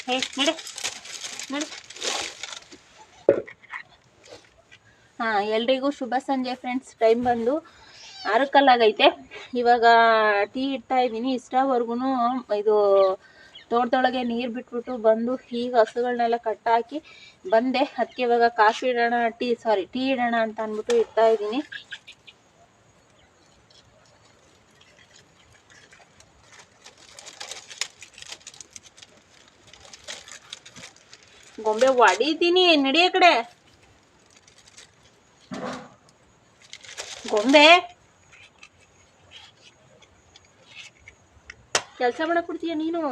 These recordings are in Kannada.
ಹೇ ನಡೆ ನಡೆ. ಹಾಂ, ಎಲ್ರಿಗೂ ಶುಭ ಸಂಜೆ ಫ್ರೆಂಡ್ಸ್. ಟೈಮ್ ಬಂದು 6:00 ಇವಾಗ ಟೀ ಇಡ್ತಾ ಇದ್ದೀನಿ. ಇಷ್ಟವರೆಗೂ ಇದು ತೋಟದೊಳಗೆ ನೀರು ಬಿಟ್ಬಿಟ್ಟು ಬಂದು ಈಗ ಹಸುಗಳನ್ನೆಲ್ಲ ಕಟ್ಟಾಕಿ ಬಂದೆ. ಅದಕ್ಕೆ ಇವಾಗ ಕಾಫಿ ಇಡೋಣ ಟೀ ಇಡೋಣ ಅಂತ ಅಂದ್ಬಿಟ್ಟು ಇಡ್ತಾ ಇದ್ದೀನಿ. ಗೊಂಬೆ ಹೊಡಿತೀನಿ, ನಡಿಯ ಕಡೆ. ಗೊಂಬೆ ಕೆಲಸ ಮಾಡಕ್ ಕೊಡ್ತೀಯ ನೀನು?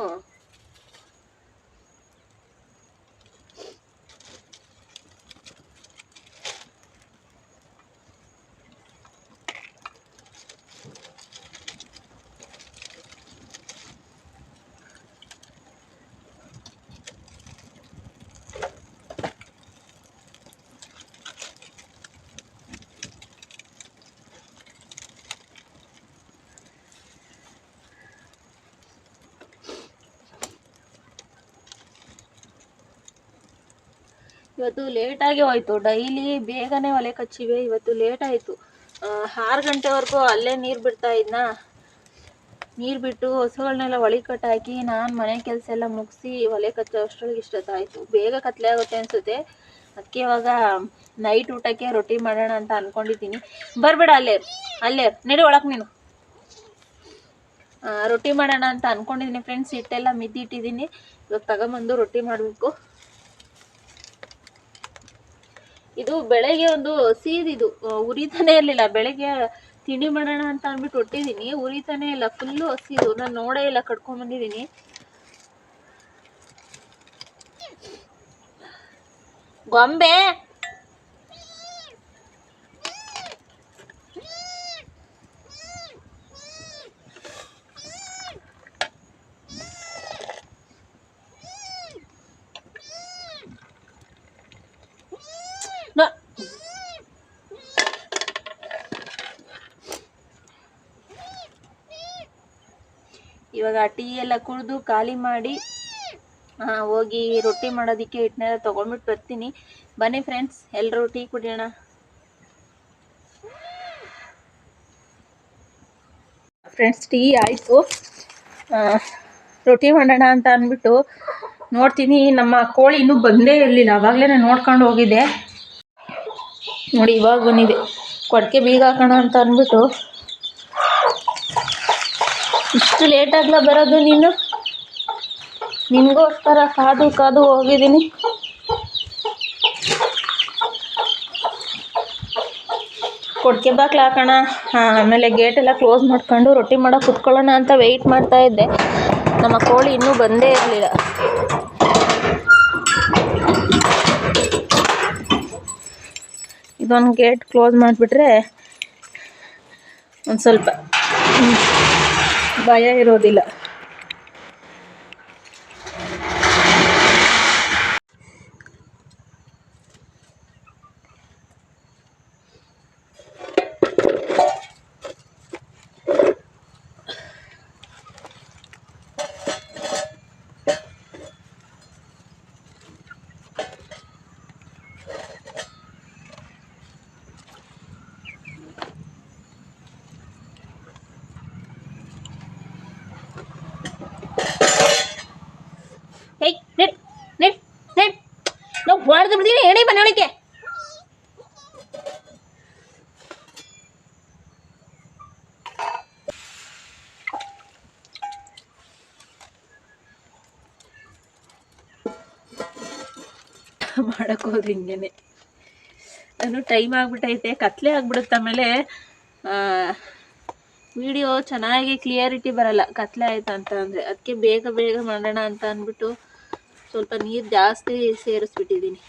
ಇವತ್ತು ಲೇಟಾಗಿ ಹೋಯ್ತು. ಡೈಲಿ ಬೇಗನೆ ಒಲೆ ಕಚ್ಚಿವೆ. ಇವತ್ತು ಲೇಟ್ ಆಯಿತು. 6 ಗಂಟೆವರೆಗೂ ಅಲ್ಲೇ ನೀರು ಬಿಡ್ತಾ ಇದ್ನಾ. ನೀರು ಬಿಟ್ಟು ಹಸುಗಳನ್ನೆಲ್ಲ ಒಳಗೆ ಕಟ್ಟಾಕಿ ನಾನು ಮನೆ ಕೆಲಸ ಎಲ್ಲ ಮುಗಿಸಿ ಒಲೆ ಕಚ್ಚೋ ಅಷ್ಟರೊಳಗೆ ಇಷ್ಟೊತ್ತಾಯಿತು. ಬೇಗ ಕತ್ಲೆ ಆಗುತ್ತೆ ಅನಿಸುತ್ತೆ. ಅದಕ್ಕೆ ಇವಾಗ ನೈಟ್ ಊಟಕ್ಕೆ ರೊಟ್ಟಿ ಮಾಡೋಣ ಅಂತ ಅಂದ್ಕೊಂಡಿದ್ದೀನಿ. ಬರಬೇಡ, ಅಲ್ಲೇ ನಡಿ ಒಳಗೆ ನೀನು. ರೊಟ್ಟಿ ಮಾಡೋಣ ಅಂತ ಅಂದ್ಕೊಂಡಿದ್ದೀನಿ ಫ್ರೆಂಡ್ಸ್. ಹಿಟ್ಟೆಲ್ಲ ಮಿದ್ದಿಟ್ಟಿದ್ದೀನಿ. ಇವಾಗ ತಗೊಂಬಂದು ರೊಟ್ಟಿ ಮಾಡಬೇಕು. ಇದು ಬೆಳಗ್ಗೆ ಒಂದು ಸೀದಿದು ಉರಿತಾನೆ ಇರಲಿಲ್ಲ. ಬೆಳಗ್ಗೆ ತಿಂಡಿ ಮಾಡೋಣ ಅಂತ ಅಂದ್ಬಿಟ್ಟು ಹೊಟ್ಟಿದ್ದೀನಿ, ಉರಿತಾನೆ ಇಲ್ಲ. ಫುಲ್ಲು ಹಸಿದು, ನಾನು ನೋಡೇ ಇಲ್ಲ. ಕಟ್ಕೊಂಡ್ಬಂದಿದ್ದೀನಿ. ಗೊಂಬೆ ಇವಾಗ ಟೀ ಎಲ್ಲ ಕುಡಿದು ಖಾಲಿ ಮಾಡಿ ಹೋಗಿ ರೊಟ್ಟಿ ಮಾಡೋದಕ್ಕೆ ಹಿಟ್ಟನ್ನೆಲ್ಲ ತೊಗೊಂಡ್ಬಿಟ್ಟು ಬರ್ತೀನಿ. ಬನ್ನಿ ಫ್ರೆಂಡ್ಸ್, ಎಲ್ಲರೂ ಟೀ ಕುಡಿಯೋಣ. ಫ್ರೆಂಡ್ಸ್, ಟೀ ಆಯಿತು. ರೊಟ್ಟಿ ಮಾಡೋಣ ಅಂತ ಅಂದ್ಬಿಟ್ಟು ನೋಡ್ತೀನಿ. ನಮ್ಮ ಕೋಳಿ ಇನ್ನೂ ಬಂದೇ ಇರಲಿಲ್ಲ. ಆವಾಗಲೇ ನಾನು ನೋಡ್ಕೊಂಡು ಹೋಗಿದ್ದೆ. ನೋಡಿ, ಇವಾಗ ಬಂದಿದೆ. ಕೊಡಕೆ ಬೀಗ ಹಾಕೋಣ ಅಂತ ಅಂದ್ಬಿಟ್ಟು. ಇಷ್ಟು ಲೇಟಾಗ್ಲ ಬರೋದು ನೀನು? ನಿನಗೋಸ್ಕರ ಕಾದು ಹೋಗಿದ್ದೀನಿ. ಕೊಡಕೆ ಬಾಕ್ಲು ಹಾಕೋಣ, ಆಮೇಲೆ ಗೇಟೆಲ್ಲ ಕ್ಲೋಸ್ ಮಾಡ್ಕೊಂಡು ರೊಟ್ಟಿ ಮಾಡೋಕೆ ಕುತ್ಕೊಳ್ಳೋಣ ಅಂತ ವೆಯ್ಟ್ ಮಾಡ್ತಾ ಇದ್ದೆ. ನಮ್ಮ ಕೋಳಿ ಇನ್ನೂ ಬಂದೇ ಇರಲಿಲ್ಲ. ಇದೊಂದು ಗೇಟ್ ಕ್ಲೋಸ್ ಮಾಡಿಬಿಟ್ರೆ ಒಂದು ಸ್ವಲ್ಪ ಭಯ ಇರೋದಿಲ್ಲ. ನಾವು ಹೊಡೆದು ಬಿಡ್ತೀನಿ. ಎಣೆ ಬನ್ನಿ ಒಳಕ್ಕೆ. ಮಾಡೋಕ್ಕೋದ್ರೆ ಹಿಂಗೇನೆ. ನಾನು ಟೈಮ್ ಆಗಿಬಿಟ್ಟೈತೆ, ಕತ್ಲೆ ಆಗಿಬಿಡುತ್ತೆ. ಆಮೇಲೆ ವಿಡಿಯೋ ಚೆನ್ನಾಗಿ ಕ್ಲಿಯರಿಟಿ ಬರಲ್ಲ ಕತ್ಲೆ ಆಯ್ತು ಅಂತ ಅಂದರೆ. ಅದಕ್ಕೆ ಬೇಗ ಮಾಡೋಣ ಅಂತ ಅಂದ್ಬಿಟ್ಟು ಸ್ವಲ್ಪ ನೀರು ಜಾಸ್ತಿ ಸೇರಿಸ್ಬಿಟ್ಟಿದ್ದೀನಿ.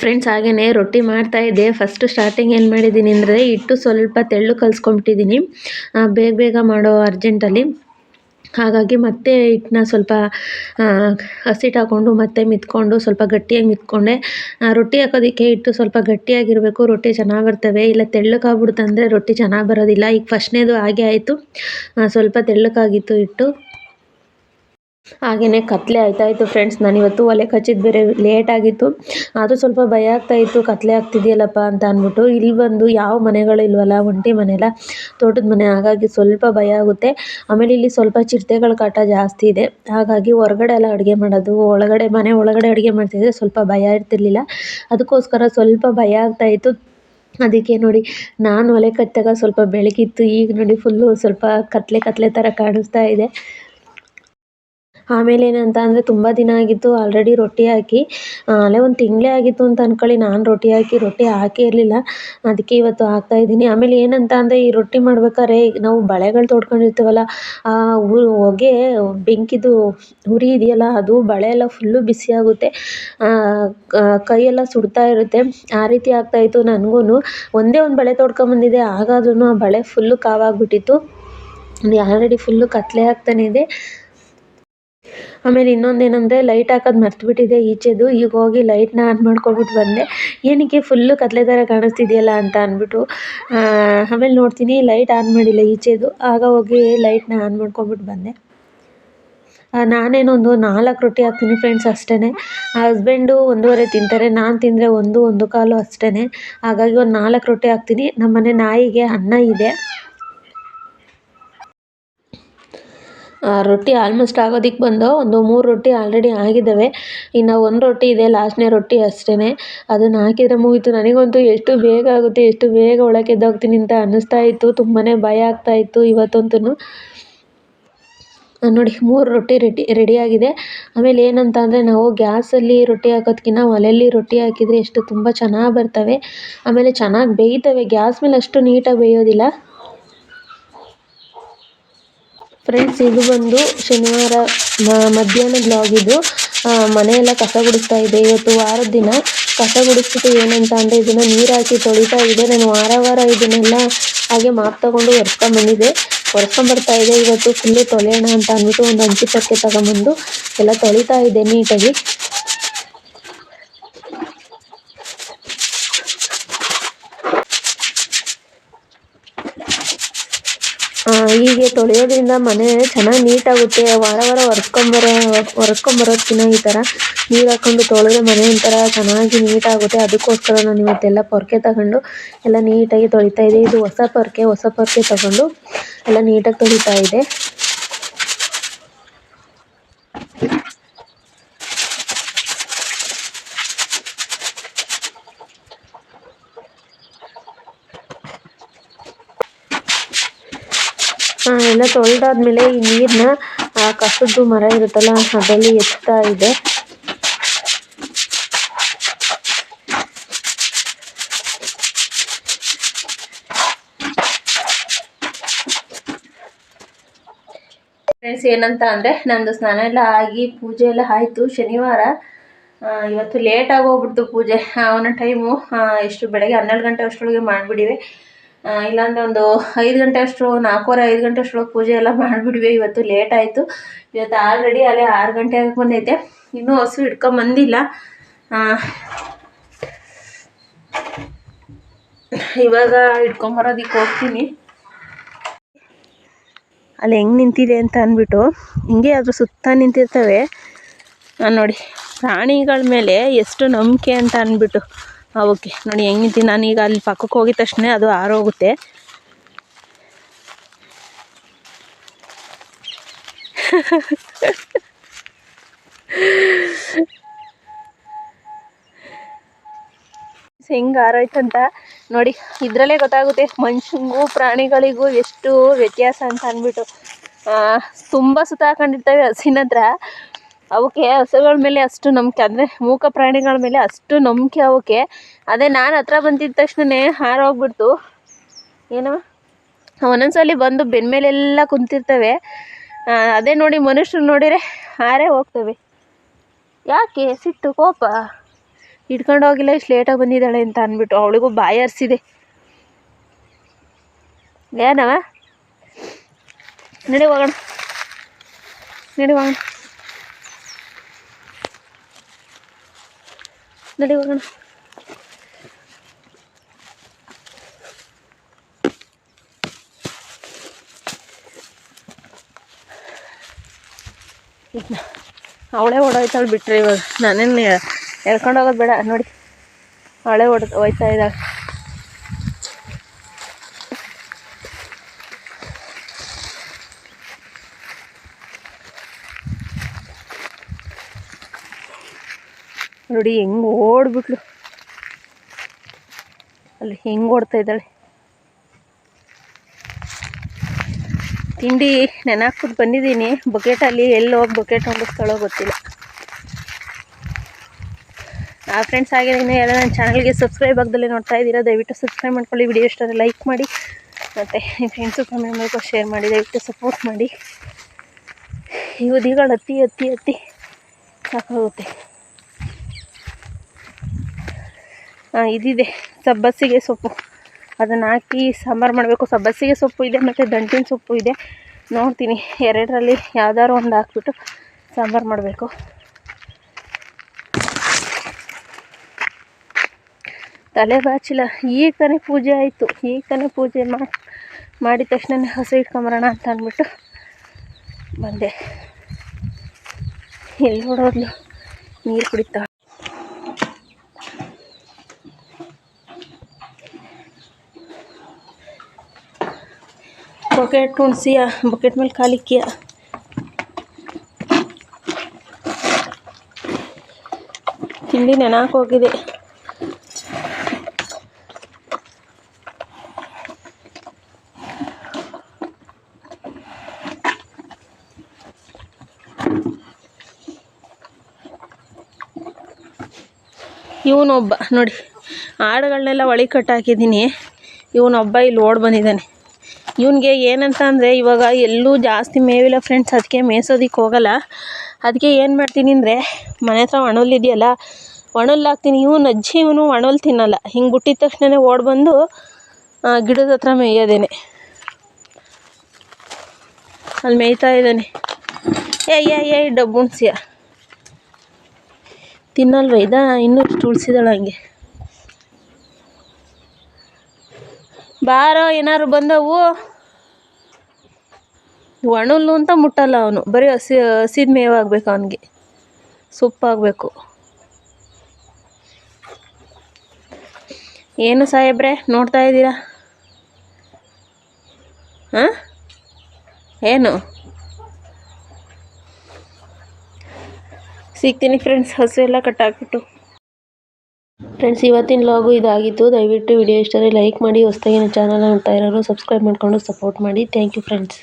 ಫ್ರೆಂಡ್ಸ್, ಹಾಗೆಯೇ ರೊಟ್ಟಿ ಮಾಡ್ತಾಯಿದ್ದೆ. ಫಸ್ಟು ಸ್ಟಾರ್ಟಿಂಗ್ ಏನು ಮಾಡಿದ್ದೀನಿ ಅಂದರೆ ಹಿಟ್ಟು ಸ್ವಲ್ಪ ತೆಳ್ಳು ಕಲಿಸ್ಕೊಂಬಿಟ್ಟಿದ್ದೀನಿ ಬೇಗ ಮಾಡೋ ಅರ್ಜೆಂಟಲ್ಲಿ. ಹಾಗಾಗಿ ಮತ್ತೆ ಹಿಟ್ಟನ್ನ ಸ್ವಲ್ಪ ಹಸಿಟ್ಟು ಹಾಕ್ಕೊಂಡು ಮತ್ತೆ ಮಿತ್ಕೊಂಡು ಸ್ವಲ್ಪ ಗಟ್ಟಿಯಾಗಿ ಮಿತ್ಕೊಂಡೆ. ರೊಟ್ಟಿ ಹಾಕೋದಕ್ಕೆ ಹಿಟ್ಟು ಸ್ವಲ್ಪ ಗಟ್ಟಿಯಾಗಿರಬೇಕು, ರೊಟ್ಟಿ ಚೆನ್ನಾಗಿ ಬರ್ತವೆ. ಇಲ್ಲ ತೆಳ್ಳಗಾಗ್ಬಿಡ್ತಂದರೆ ರೊಟ್ಟಿ ಚೆನ್ನಾಗಿ ಬರೋದಿಲ್ಲ. ಈಗ ಫಸ್ಟ್ನೇದು ಹಾಗೆ ಆಯಿತು, ಸ್ವಲ್ಪ ತೆಳ್ಳಗಾಗಿತ್ತು ಹಿಟ್ಟು. ಹಾಗೆಯೇ ಕತ್ಲೆ ಆಯ್ತಾಯಿತ್ತು ಫ್ರೆಂಡ್ಸ್. ನಾನಿವತ್ತು ಒಲೆ ಕಚ್ಚಿದ್ದು ಬೇರೆ ಲೇಟಾಗಿತ್ತು. ಅದು ಸ್ವಲ್ಪ ಭಯ ಆಗ್ತಾಯಿತ್ತು, ಕತ್ಲೆ ಆಗ್ತಿದೆಯಲ್ಲಪ್ಪ ಅಂತ ಅಂದ್ಬಿಟ್ಟು. ಇಲ್ಲಿ ಬಂದು ಯಾವ ಮನೆಗಳಿಲ್ವಲ್ಲ, ಒಂಟಿ ಮನೆಯಲ್ಲ, ತೋಟದ ಮನೆ, ಹಾಗಾಗಿ ಸ್ವಲ್ಪ ಭಯ ಆಗುತ್ತೆ. ಆಮೇಲೆ ಇಲ್ಲಿ ಸ್ವಲ್ಪ ಚಿರತೆಗಳ ಕಾಟ ಜಾಸ್ತಿ ಇದೆ, ಹಾಗಾಗಿ ಹೊರಗಡೆ ಎಲ್ಲ ಅಡುಗೆ ಮಾಡೋದು, ಮನೆ ಒಳಗಡೆ ಅಡುಗೆ ಮಾಡ್ತಿದ್ರೆ ಸ್ವಲ್ಪ ಭಯ ಇರ್ತಿರ್ಲಿಲ್ಲ. ಅದಕ್ಕೋಸ್ಕರ ಸ್ವಲ್ಪ ಭಯ ಆಗ್ತಾಯಿತ್ತು. ಅದಕ್ಕೆ ನೋಡಿ, ನಾನು ಒಲೆ ಕಚ್ಚಾಗ ಸ್ವಲ್ಪ ಬೆಳಕಿತ್ತು, ಈಗ ನೋಡಿ ಫುಲ್ಲು ಸ್ವಲ್ಪ ಕತ್ಲೆ ಥರ ಕಾಣಿಸ್ತಾ ಇದೆ. ಆಮೇಲೆ ಏನಂತ ಅಂದರೆ ತುಂಬ ದಿನ ಆಗಿತ್ತು ಆಲ್ರೆಡಿ ರೊಟ್ಟಿ ಹಾಕಿ, ಅಲ್ಲೇ ಒಂದು ತಿಂಗಳೇ ಆಗಿತ್ತು ಅಂತ ಅಂದ್ಕೊಳ್ಳಿ ನಾನು ರೊಟ್ಟಿ ಹಾಕೇ ಇರಲಿಲ್ಲ. ಅದಕ್ಕೆ ಇವತ್ತು ಹಾಕ್ತಾಯಿದ್ದೀನಿ. ಆಮೇಲೆ ಏನಂತ ಅಂದರೆ ಈ ರೊಟ್ಟಿ ಮಾಡ್ಬೇಕಾದ್ರೆ ನಾವು ಬಳೆಗಳು ತೊಡ್ಕೊಂಡಿರ್ತೀವಲ್ಲ, ಆ ಹೊಗೆ ಬೆಂಕಿದು ಉರಿ ಇದೆಯಲ್ಲ, ಅದು ಬಳೆ ಎಲ್ಲ ಫುಲ್ಲು ಬಿಸಿಯಾಗುತ್ತೆ, ಕೈಯೆಲ್ಲ ಸುಡ್ತಾ ಇರುತ್ತೆ. ಆ ರೀತಿ ಆಗ್ತಾಯಿತ್ತು ನನಗೂ. ಒಂದೇ ಒಂದು ಬಳೆ ತೊಡ್ಕೊಂಬಂದಿದ್ದೆ, ಆಗಾದ್ರೂ ಆ ಬಳೆ ಫುಲ್ಲು ಕಾವಾಗ್ಬಿಟ್ಟಿತ್ತು. ಆಲ್ರೆಡಿ ಫುಲ್ಲು ಕತ್ಲೆ ಆಗ್ತಾನೆ ಇದೆ. ಆಮೇಲೆ ಇನ್ನೊಂದೇನೆಂದರೆ ಲೈಟ್ ಹಾಕೋದು ಮರ್ತುಬಿಟ್ಟಿದ್ದೆ ಈಚೆದು. ಈಗ ಹೋಗಿ ಲೈಟ್ನ ಆನ್ ಮಾಡ್ಕೊಬಿಟ್ಟು ಬಂದೆ. ಏನಕ್ಕೆ ಫುಲ್ಲು ಕತ್ಲೆ ಥರ ಕಾಣಿಸ್ತಿದೆಯಲ್ಲ ಅಂತ ಅಂದ್ಬಿಟ್ಟು. ಆಮೇಲೆ ನೋಡ್ತೀನಿ ಲೈಟ್ ಆನ್ ಮಾಡಿಲ್ಲ ಈಚೆದು, ಆಗ ಹೋಗಿ ಲೈಟ್ನ ಆನ್ ಮಾಡ್ಕೊಂಬಿಟ್ಟು ಬಂದೆ. ನಾನೇನೊಂದು 4 ರೊಟ್ಟಿ ಹಾಕ್ತೀನಿ ಫ್ರೆಂಡ್ಸ್ ಅಷ್ಟೇ. ಹಸ್ಬೆಂಡು 1.5 ತಿಂತಾರೆ, ನಾನು ತಿಂದರೆ 1 ಕಾಲು ಅಷ್ಟೇ. ಹಾಗಾಗಿ ಒಂದು 4 ರೊಟ್ಟಿ ಹಾಕ್ತೀನಿ. ನಮ್ಮನೆ ನಾಯಿಗೆ ಅನ್ನ ಇದೆ. ರೊಟ್ಟಿ ಆಲ್ಮೋಸ್ಟ್ ಆಗೋದಕ್ಕೆ ಬಂದು ಒಂದು 3 ರೊಟ್ಟಿ ಆಲ್ರೆಡಿ ಆಗಿದ್ದಾವೆ. ಇನ್ನು 1 ರೊಟ್ಟಿ ಇದೆ, ಲಾಸ್ಟ್ನೇ ರೊಟ್ಟಿ ಅಷ್ಟೇ. ಅದನ್ನು ಹಾಕಿದರೆ ಮುಗೀತು. ನನಗಂತೂ ಎಷ್ಟು ಬೇಗ ಆಗುತ್ತೆ, ಎಷ್ಟು ಬೇಗ ಒಳಗೆ ಎದ್ದೋಗ್ತೀನಿ ಅಂತ ಅನ್ನಿಸ್ತಾ ಇತ್ತು. ತುಂಬಾ ಭಯ ಆಗ್ತಾಯಿತ್ತು ಇವತ್ತಂತೂ. ನೋಡಿ 3 ರೊಟ್ಟಿ ರೆಡಿಯಾಗಿದೆ. ಆಮೇಲೆ ಏನಂತ ಅಂದರೆ ನಾವು ಗ್ಯಾಸಲ್ಲಿ ರೊಟ್ಟಿ ಹಾಕೋದಕ್ಕಿಂತ ಒಲೆಯಲ್ಲಿ ರೊಟ್ಟಿ ಹಾಕಿದರೆ ತುಂಬ ಚೆನ್ನಾಗಿ ಬರ್ತವೆ. ಆಮೇಲೆ ಚೆನ್ನಾಗಿ ಬೇಯ್ತವೆ. ಗ್ಯಾಸ್ ಮೇಲೆ ಅಷ್ಟು ನೀಟಾಗಿ ಬೇಯೋದಿಲ್ಲ ಫ್ರೆಂಡ್ಸ್. ಇದು ಬಂದು ಶನಿವಾರ ಮಧ್ಯಾಹ್ನ ಬ್ಲಾಗ್ ಇದು. ಮನೆಯೆಲ್ಲ ಕಸ ಗುಡಿಸ್ತಾ ಇದೆ. ಇವತ್ತು ವಾರದ ದಿನ ಕಸ ಗುಡಿಸ್ಬಿಟ್ಟು ಏನಂತ ಅಂದರೆ ಇದನ್ನು ನೀರು ಹಾಕಿ ತೊಳಿತಾ ಇದೆ. ನಾನು ವಾರ ಇದನ್ನೆಲ್ಲ ಹಾಗೆ ಮಾಪ್ ತೊಗೊಂಡು ಒರೆಸ್ಕೊಂಬರ್ತಾ ಇದೆ. ಇವತ್ತು ಫುಲ್ಲು ತೊಳೆಯೋಣ ಅಂತ ಅಂದ್ಬಿಟ್ಟು ಒಂದು ಹಂಚಿ ಪಕ್ಕೆ ತಗೊಂಬಂದು ಎಲ್ಲ ತೊಳಿತಾ ಇದೆ ನೀಟಾಗಿ. ಹೀಗೆ ತೊಳೆಯೋದ್ರಿಂದ ಮನೆ ಚೆನ್ನಾಗಿ ನೀಟಾಗುತ್ತೆ. ವಾರ ಒರೆಸ್ಕೊಂಬರೋದಕ್ಕಿಂತ ಈ ಥರ ನೀರು ಹಾಕ್ಕೊಂಡು ತೊಳೆದ್ರೆ ಮನೆ ಒಂಥರ ಚೆನ್ನಾಗಿ ನೀಟಾಗುತ್ತೆ. ಅದಕ್ಕೋಸ್ಕರ ನಾನು ಇವತ್ತೆಲ್ಲ ಪೊರ್ಕೆ ತಗೊಂಡು ಎಲ್ಲ ನೀಟಾಗಿ ತೊಳಿತಾ ಇದೆ. ಇದು ಹೊಸ ಪೊರ್ಕೆ ತಗೊಂಡು ಎಲ್ಲ ನೀಟಾಗಿ ತೊಳಿತಾ ಇದೆ. ಎಲ್ಲ ತೊಳೆದಾದ್ಮೇಲೆ ಈ ನೀರನ್ನ ಕಸದ್ದು ಮರ ಇರುತ್ತಲ್ಲ ಅದರಲ್ಲಿ ಎತ್ತಾ ಇದೆ. ಫ್ರೆಂಡ್ಸ್ ಏನಂತ ಅಂದರೆ ನಂದು ಸ್ನಾನ ಎಲ್ಲ ಆಗಿ ಪೂಜೆ ಎಲ್ಲ ಆಯಿತು. ಶನಿವಾರ ಇವತ್ತು ಲೇಟಾಗಿ ಹೋಗ್ಬಿಡ್ತು ಪೂಜೆ. ಒಂದೊಂದು ಟೈಮು ಬೆಳಗ್ಗೆ 12 ಗಂಟೆ ಅಷ್ಟರೊಳಗೆ ಮಾಡಿಬಿಡಿವೆ, ಇಲ್ಲಾಂದರೆ ಒಂದು 5 ಗಂಟೆ ಅಷ್ಟು 4:15 5 ಗಂಟೆ ಅಷ್ಟರೊಳಗೆ ಪೂಜೆ ಎಲ್ಲ ಮಾಡಿಬಿಡ್ವಿ. ಇವತ್ತು ಲೇಟ್ ಆಯಿತು. ಇವತ್ತು ಆಲ್ರೆಡಿ ಅಲ್ಲೇ 6 ಗಂಟೆ ಆಗಕ್ಕೆ ಬಂದೈತೆ. ಇನ್ನೂ ಹಸು ಹಿಡ್ಕೊಂಬಂದಿಲ್ಲ. ಇವಾಗ ಹಿಡ್ಕೊಂಬರೋದಕ್ಕೆ ಹೋಗ್ತೀನಿ. ಅಲ್ಲಿ ಹೆಂಗೆ ನಿಂತಿದೆ ಅಂತ ಅಂದ್ಬಿಟ್ಟು ಹಿಂಗೆ ಅದ್ರ ಸುತ್ತ ನಿಂತಿರ್ತವೆ ನೋಡಿ. ಪ್ರಾಣಿಗಳ ಮೇಲೆ ಎಷ್ಟು ನಂಬಿಕೆ ಅಂತ ಅಂದ್ಬಿಟ್ಟು ಅವಕ್ಕೆ ನೋಡಿ ಹೆಂಗೆ ನಿಂತೀನಿ. ನಾನೀಗ ಅಲ್ಲಿ ಪಕ್ಕಕ್ಕೆ ಹೋಗಿದ ತಕ್ಷಣ ಅದು ಆರೋಗುತ್ತೆ. ಹೆಂಗೆ ಆರೋಯ್ತಂತ ನೋಡಿ. ಇದರಲ್ಲೇ ಗೊತ್ತಾಗುತ್ತೆ ಮನುಷ್ಯನಿಗೂ ಪ್ರಾಣಿಗಳಿಗೂ ಎಷ್ಟು ವ್ಯತ್ಯಾಸ ಅಂತ ಅಂದ್ಬಿಟ್ಟು. ತುಂಬ ಸುತ್ತ ಹಾಕೊಂಡಿರ್ತವೆ ಹಸಿನ ಹತ್ರ. ಅವಕ್ಕೆ ಹಸುಗಳ ಮೇಲೆ ಅಷ್ಟು ನಂಬಿಕೆ, ಅಂದರೆ ಮೂಕ ಪ್ರಾಣಿಗಳ ಮೇಲೆ ಅಷ್ಟು ನಂಬಿಕೆ ಅವಕ್ಕೆ. ಅದೇ ನಾನು ಹತ್ರ ಬಂದಿದ್ದ ತಕ್ಷಣ ಹಾರೋಗ್ಬಿಡ್ತು. ಏನವ ಒಂದೊಂದ್ಸಲಿ ಬಂದು ಬೆನ್ನ ಮೇಲೆಲ್ಲ ಕುಂತಿರ್ತವೆ. ಅದೇ ನೋಡಿ ಮನುಷ್ಯರು ನೋಡಿದರೆ ಹಾರೇ ಹೋಗ್ತವೆ. ಯಾಕೆ ಸಿಟ್ಟು ಕೋಪ ಹಿಡ್ಕೊಂಡು ಹೋಗಿಲ್ಲ, ಇಷ್ಟು ಲೇಟಾಗಿ ಬಂದಿದ್ದಾಳೆ ಅಂತ ಅಂದ್ಬಿಟ್ಟು. ಅವಳಿಗೂ ಬಾಯಿ ಹರಿಸಿದೆ. ಏನವ ನಡಿ ಹೋಗೋಣ. ನಡಿ ಹೋಗೋಣ, ನಡಿ ಹೋಗೋಣ. ಅವಳೇ ಓಡೋಯ್ತಾಳೆ ಬಿಟ್ರೆ ಇವಾಗ ನಾನೇನು ಎಳ್ಕೊಂಡು ಹೋಗೋದು ಬೇಡ ನೋಡಿ, ಅವಳೇ ಹೋಯ್ತಾ ಇದ್ದಾಳೆ. ನೋಡಿ ಹೆಂಗೆ ಓಡ್ಬಿಟ್ಲು, ಅಲ್ಲಿ ಹೆಂಗೆ ಓಡ್ತಾ ಇದ್ದಾಳೆ. ತಿಂಡಿ ನೆನಾಕ್ಬಿಟ್ಟು ಬಂದಿದ್ದೀನಿ ಬಕೆಟಲ್ಲಿ, ಎಲ್ಲಿ ಹೋಗಿ ಬಕೆಟ್ ಹೊಂದಿಸ್ತಾಳೋ ಗೊತ್ತಿಲ್ಲ. ಫ್ರೆಂಡ್ಸ್, ಹಾಗೆ ಇನ್ನೂ ಎಲ್ಲ ನನ್ನ ಚಾನಲ್ಗೆ ಸಬ್ಸ್ಕ್ರೈಬ್ ಆಗದಲ್ಲೇ ನೋಡ್ತಾ ಇದ್ದೀರಾ, ದಯವಿಟ್ಟು ಸಬ್ಸ್ಕ್ರೈಬ್ ಮಾಡ್ಕೊಳ್ಳಿ. ವಿಡಿಯೋ ಇಷ್ಟ ಲೈಕ್ ಮಾಡಿ, ಮತ್ತು ನಿಮ್ಮ ಫ್ರೆಂಡ್ಸು ಕಮೆಂಟ್ ಮೂಲಕ ಶೇರ್ ಮಾಡಿ, ದಯವಿಟ್ಟು ಸಪೋರ್ಟ್ ಮಾಡಿ. ಈ ಉದಿಗಳು ಹತ್ತಿ ಹತ್ತಿ ಹತ್ತಿ ಸಾಕಾಗುತ್ತೆ. ಇದಿದೆ ಸಬ್ಬಸಿಗೆ ಸೊಪ್ಪು, ಅದನ್ನು ಹಾಕಿ ಸಾಂಬಾರು ಮಾಡಬೇಕು. ಸಬ್ಬಸಿಗೆ ಸೊಪ್ಪು ಇದೆ ಮತ್ತು ದಂಟಿನ ಸೊಪ್ಪು ಇದೆ. ನೋಡ್ತೀನಿ ಎರಡರಲ್ಲಿ ಯಾವ್ದಾದ್ರು ಒಂದು ಹಾಕ್ಬಿಟ್ಟು ಸಾಂಬಾರು ಮಾಡಬೇಕು. ತಲೆ ಬಾಚಿಲ್ಲ, ಈಗ ತಾನೇ ಪೂಜೆ ಆಯಿತು. ಈಗ ತಾನೇ ಪೂಜೆ ಮಾಡಿದ ತಕ್ಷಣ ಹಸು ಇಟ್ಕೊಂಬರೋಣ ಅಂತ ಅಂದ್ಬಿಟ್ಟು ಬಂದೆ. ಎಲ್ಲಿ ನೋಡೋದ್ಲು, ನೀರು ಕುಡಿತಾಳೆ. ಬಕೆಟ್ ಉಣ್ಸಿಯ, ಬಕೆಟ್ ಮೇಲೆ ಕಾಲಿಕ್ಕಿಯ. ತಿಂಡಿ ನೆನಾಕ್ ಹೋಗಿದೆ. ಇವನೊಬ್ಬ ನೋಡಿ, ಆಡುಗಳನ್ನೆಲ್ಲ ಒಳಗೆ ಕಟ್ಟಾಕಿದ್ದೀನಿ. ಇವನೊಬ್ಬ ಇಲ್ಲಿ ಓಡಿ ಬಂದಿದ್ದಾನೆ. ಇವನಿಗೆ ಏನಂತ ಅಂದರೆ, ಇವಾಗ ಎಲ್ಲೂ ಜಾಸ್ತಿ ಮೇವಿಲ್ಲ ಫ್ರೆಂಡ್ಸ್, ಅದಕ್ಕೆ ಮೇಯ್ಸೋದಕ್ಕೆ ಹೋಗಲ್ಲ. ಅದಕ್ಕೆ ಏನು ಮಾಡ್ತೀನಿ ಅಂದರೆ, ಮನೆ ಹತ್ರ ಒಣಹುಲ್ಲು ಇದೆಯಲ್ಲ, ಒಣಹುಲ್ಲು ಹಾಕ್ತೀನಿ. ಇವನು ಒಣಹುಲ್ಲು ತಿನ್ನಲ್ಲ. ಹಿಂಗೆ ಬಿಟ್ಟಿದ ತಕ್ಷಣ ಓಡಿ ಬಂದು ಗಿಡದ ಹತ್ರ ಮೇಯೋದೇನೆ. ಅಲ್ಲಿ ಮೇಯ್ತಾ ಇದ್ದಾನೆ. ಏಯ್ ಡಬ್ಬುಣ್ಸಿಯ ತಿನ್ನಲ್ವ ಇದ, ಇನ್ನೂ ಇಷ್ಟು ಉಳಿಸಿದಾಳೆ ಹಂಗೆ. ಬಾರೋ, ಏನಾದ್ರು ಬಂದವು. ಒಣಹುಲ್ಲು ಅಂತ ಮುಟ್ಟಲ್ಲ ಅವನು, ಬರೀ ಹಸಿದ ಮೇವಾಗಬೇಕು ಅವನಿಗೆ, ಸೊಪ್ಪಾಗಬೇಕು. ಏನು ಸಾಹೇಬ್ರೆ ನೋಡ್ತಾ ಇದ್ದೀರಾ? ಏನು ಸಿಗ್ತೀನಿ ಫ್ರೆಂಡ್ಸ್, ಹಸು ಎಲ್ಲ ಕಟ್ಟಾಕ್ಬಿಟ್ಟು. ಫ್ರೆಂಡ್ಸ್, ಇವತ್ತಿನ ಲಾಗು ಇದಾಗಿತ್ತು. ದಯವಿಟ್ಟು ವಿಡಿಯೋ ಇಷ್ಟ ಲೈಕ್ ಮಾಡಿ, ಹೊಸದಾಗಿ ನನ್ನ ಚಾನಲ್ ನೋಡ್ತಾ ಇರೋರು ಸಬ್ಸ್ಕ್ರೈಬ್ ಮಾಡಿಕೊಂಡು ಸಪೋರ್ಟ್ ಮಾಡಿ. Thank you friends.